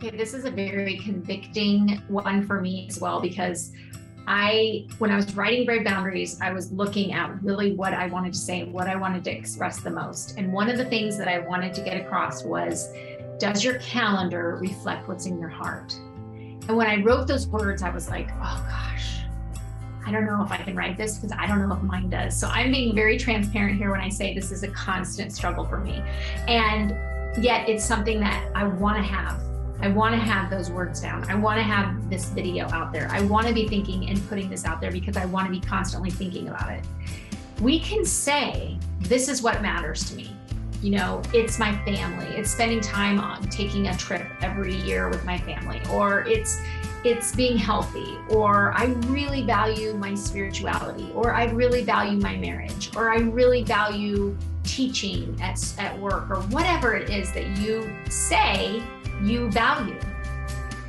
Okay, this is a very convicting one for me as well, because when I was writing Brave Boundaries, I was looking at really what I wanted to say, what I wanted to express the most. And one of the things that I wanted to get across was, does your calendar reflect what's in your heart? And when I wrote those words, I was like, oh gosh, I don't know if I can write this because I don't know if mine does. So I'm being very transparent here when I say this is a constant struggle for me. And yet it's something that I want to have. I want to have those words down. I want to have this video out there. I want to be thinking and putting this out there because I want to be constantly thinking about it. We can say, this is what matters to me. You know, it's my family. It's spending time on taking a trip every year with my family, or it's being healthy, or I really value my spirituality, or I really value my marriage, or I really value teaching at work, or whatever it is that you say you value.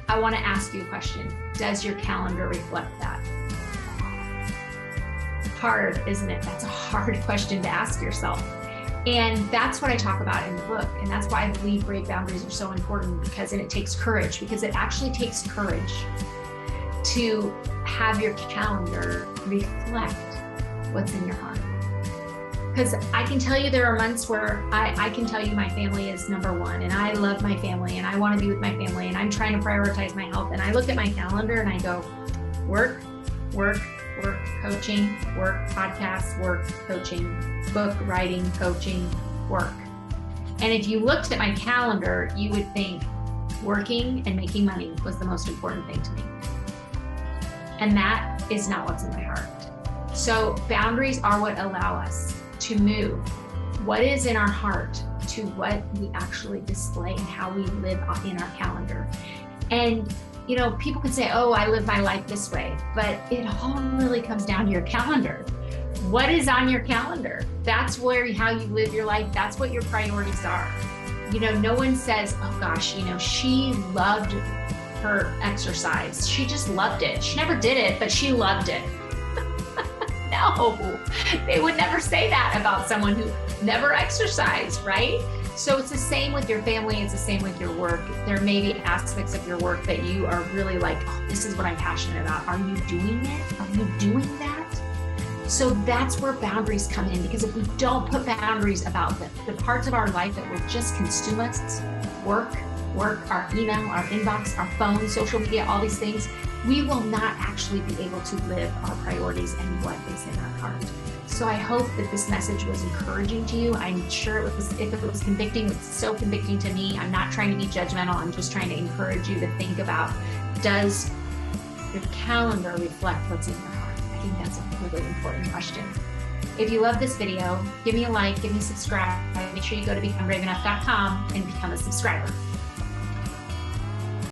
I want to ask you a question. Does your calendar reflect that? Hard, isn't it? That's a hard question to ask yourself. And that's what I talk about in the book. And that's why I believe Brave Boundaries are so important, because it takes courage, because it actually takes courage to have your calendar reflect what's in your heart. Because I can tell you there are months where I can tell you my family is number one, and I love my family, and I want to be with my family, and I'm trying to prioritize my health. And I look at my calendar and I go, work, work, work, coaching, work, podcasts, work, coaching, book writing, coaching, work. And if you looked at my calendar, you would think working and making money was the most important thing to me. And that is not what's in my heart. So boundaries are what allow us to move what is in our heart to what we actually display and how we live in our calendar. And you know, people can say, oh, I live my life this way, but it all really comes down to your calendar. What is on your calendar? That's how you live your life. That's what your priorities are. You know, no one says, oh gosh, you know, she loved her exercise. She just loved it. She never did it, but she loved it. No, they would never say that about someone who never exercised, right? So it's the same with your family. It's the same with your work. There may be aspects of your work that you are really like, oh, this is what I'm passionate about. Are you doing it? Are you doing that? So that's where boundaries come in, because if we don't put boundaries about the parts of our life that will just consume us, work, our email, our inbox, our phone, social media, all these things, we will not actually be able to live our priorities and what is in our heart. So I hope that this message was encouraging to you. I'm sure it was. If it was convicting, it's so convicting to me. I'm not trying to be judgmental. I'm just trying to encourage you to think about, does your calendar reflect what's in your heart? I think that's a really important question. If you love this video, give me a like, give me a subscribe. Make sure you go to becomebraveenough.com and become a subscriber.